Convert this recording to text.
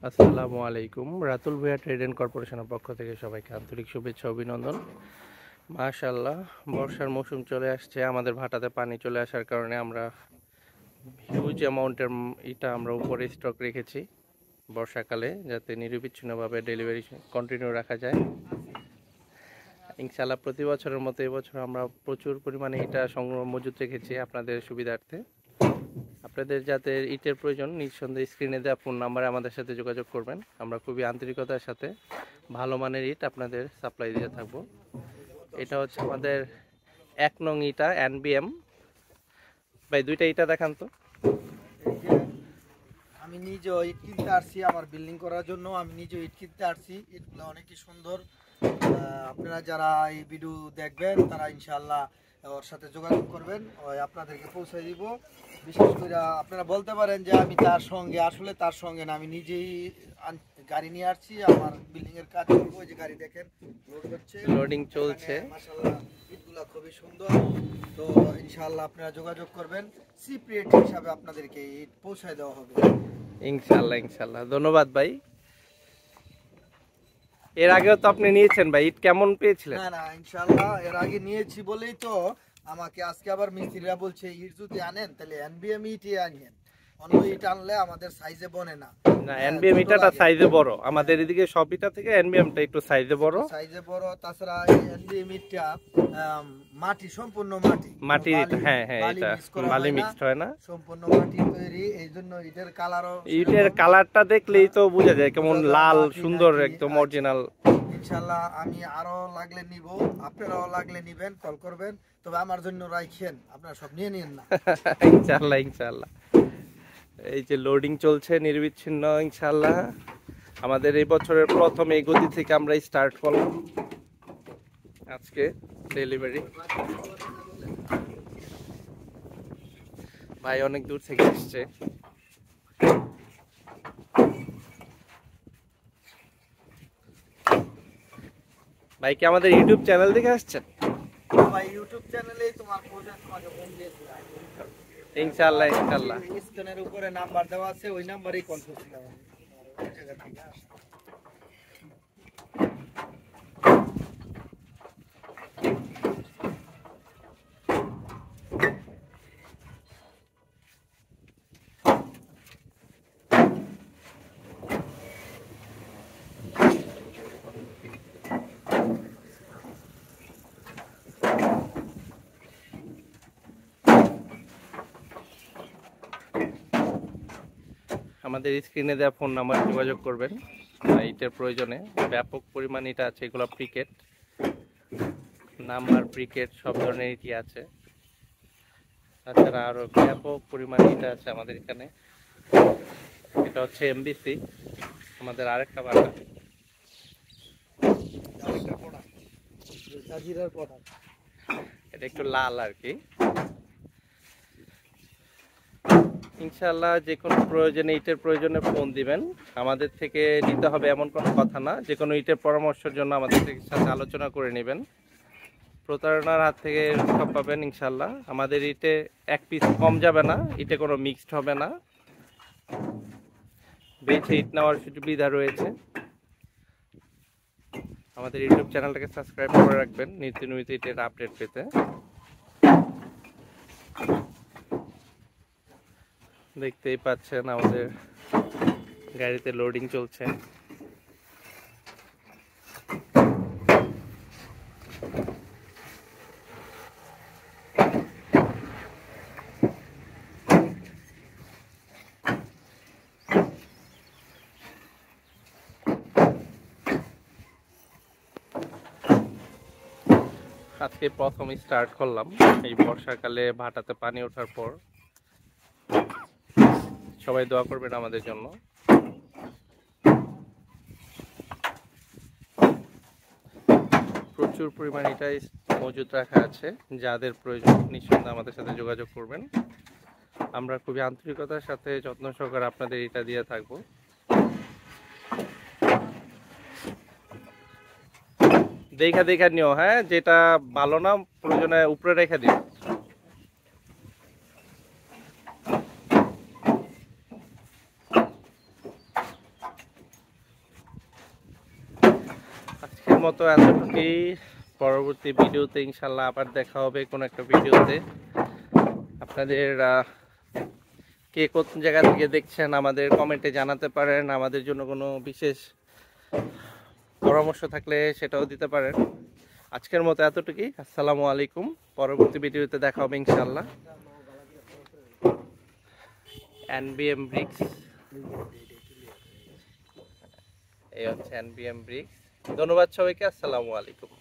আসসালামু আলাইকুম। Ratul Bhuiyan trade and কর্পোরেশনের পক্ষ থেকে সবাইকে আন্তরিক শুভেচ্ছা অভিনন্দন। মাশাআল্লাহ, বর্ষার মৌসুম চলে আসছে। আমাদের ভাটাতে পানি চলে আসার কারণে আমরা হিউজ অ্যামাউন্টের ইটা আমরা উপরে স্টক রেখেছি বর্ষাকালে, যাতে নিরবিচ্ছিন্নভাবে ডেলিভারি কন্টিনিউ রাখা যায়। ইনশাআল্লাহ প্রতি বছরের মতো এবছর আমরা প্রচুর পরিমাণে ইটা সংগ্রহ মজুত রেখেছি আপনাদের সুবিধার্থে। আপনাদের যাতে ইটের প্রয়োজন, নিঃসন্দেহে স্ক্রিনে দেওয়া ফোন নাম্বারে আমাদের সাথে যোগাযোগ করবেন। আমরা খুবই আন্তরিকতার সাথে ভালো মানের ইট আপনাদের সাপ্লাই দিয়ে থাকবো। এটা হচ্ছে আমাদের 1 নং ইটা NBM। ভাই দুইটা ইটা দেখান তো। আমি নিজে ইট কিনতে আসছি, আমার বিল্ডিং করার জন্য আমি নিজে ইট কিনতে আসছি। ইটগুলো অনেকই সুন্দর। আপনারা যারা এই ভিডিও দেখবেন তারা ইনশাআল্লাহ ওর সাথে যোগাযোগ করবেন, ওই আপনাদেরকে পৌঁছে দিব। বিশেষ করে আপনারা বলতে পারেন যে আমি তার সঙ্গে, আসলে তার সঙ্গে না, আমি নিজেই গাড়ি নিয়ে আসছি, আমার বিল্ডিং এর কাজ করবো। ওই যে গাড়ি দেখেন লোড হচ্ছে, লোডিং চলছে। মাশাআল্লাহ ইটগুলো খুবই সুন্দর। তো ইনশাআল্লাহ আপনারা যোগাযোগ করবেন, চিপ রেট হিসাবে আপনাদেরকে ইট পৌঁছায় দেওয়া হবে ইনশাআল্লাহ ইনশাআল্লাহ। ধন্যবাদ ভাই। এর আগেও তো আপনি নিয়েছেন ভাই, ইট কেমন পেয়েছিলেন? না ইনশাআল্লাহ এর আগে নিয়েছি বলেই তো আমাকে আজকে আবার মিস্ত্রিরা বলছে ইট যদি আনেন তাহলে NBM ইটই আনেন, অন্য ইট আনলে আমাদের সাইজে বনে না। না, NBM ইটাটা সাইজে বড়, আমাদের এদিকে সব ইটা থেকে NBM টা একটু সাইজে বড়। তাছাড়া এই NBM ইটটা মাটি, সম্পূর্ণ মাটি, হ্যাঁ হ্যাঁ, এটা বালি মিক্সড হয় না, সম্পূর্ণ মাটি তৈরি। এইজন্য ইটের কালারও, ইটের কালারটা দেখলেই তো বোঝা যায় কেমন লাল সুন্দর, একদম অরিজিনাল। ইনশাআল্লাহ আমি আরো লাগলে নিব, আপনারাও লাগলে নিবেন, কল করবেন। তবে আমার জন্য রাখেন, আপনারা সব নিয়ে নিন না। ইনশাআল্লাহ ইনশাআল্লাহ। এই যে লোডিং চলছে নির্বিচ্ছিন্ন ইনশাআল্লাহ। আমাদের এই বছরের প্রথম এই গতি থেকে আমরা স্টার্ট করলাম আজকে ডেলিভারি। ভাই অনেক দূর থেকে এসছে। ভাই কি আমাদের ইউটিউব চ্যানেল থেকে আসছেন? ভাই ইউটিউব চ্যানেলেই তোমার প্রজেক্ট তোমাকে ফোন দিয়েছি। ইনশাআল্লাহ ইনশাআল্লাহ। স্ক্রিনের উপরে নাম্বার দেওয়া আছে, ওই নাম্বারেই কল করছিলাম। আমাদের স্ক্রিনে দেওয়া ফোন নাম্বারে যোগাযোগ করবেন ইটের প্রয়োজনে। ব্যাপক পরিমাণ ইটা আছে, এগুলো প্রিকেট নাম্বার, প্রিকেট সব ধরনের ইটই আছে। তাছাড়া আরো ব্যাপক পরিমাণ ইটা আছে আমাদের এখানে। এটা হচ্ছে MBC, আমাদের আরেকটা ভাটা। এটা একটু লাল আর কি। ইনশাআল্লাহ যে কোনো প্রয়োজনে, ইটের প্রয়োজনে ফোন দিবেন। আমাদের থেকে নিতে হবে এমন কোনো কথা না, যে কোনো ইটের পরামর্শের জন্য আমাদের সাথে আলোচনা করে নেবেন। প্রতারণার হাত থেকে রক্ষা পাবেন ইনশাআল্লাহ। আমাদের ইটে এক পিস কম যাবে না, ইটে কোনো মিক্সড হবে না, বেছে ইট নেওয়ার সুবিধা রয়েছে। আমাদের ইউটিউব চ্যানেলটাকে সাবস্ক্রাইব করে রাখবেন নিত্য নৈমিত ইটের আপডেট পেতে। দেখতেই পাচ্ছেন আমাদের গাড়িতে লোডিং চলছে। আজকে প্রথম স্টার্ট করলাম এই বর্ষাকালে ভাটাতে পানি ওঠার পর। সবাই দোয়া করবেন আমাদের জন্য। প্রচুর পরিমাণ এটাই মজুত রাখা আছে, যাদের প্রয়োজন নিঃসন্দেহে আমাদের সাথে যোগাযোগ করবেন। আমরা খুবই আন্তরিকতার সাথে যত্ন সহকারে আপনাদের এটা দিয়ে থাকবো। দেখা নিও, হ্যাঁ, যেটা ভালো না প্রয়োজনে উপরে রেখে দিও। আজকের মতো এতটুকুই। পরবর্তী ভিডিওতে ইনশাল্লাহ আবার দেখা হবে কোনো একটা ভিডিওতে। আপনাদের কে কোন জায়গা থেকে দেখছেন আমাদের কমেন্টে জানাতে পারেন। আমাদের জন্য কোনো বিশেষ পরামর্শ থাকলে সেটাও দিতে পারেন। আজকের মতো এতটুকুই। আসসালামু আলাইকুম। পরবর্তী ভিডিওতে দেখা হবে ইনশাল্লাহ। এনবিএম ব্রিক্স, এই হচ্ছে এনবিএম ব্রিক্স। ধন্যবাদ সবাইকে। আসসালামু আলাইকুম।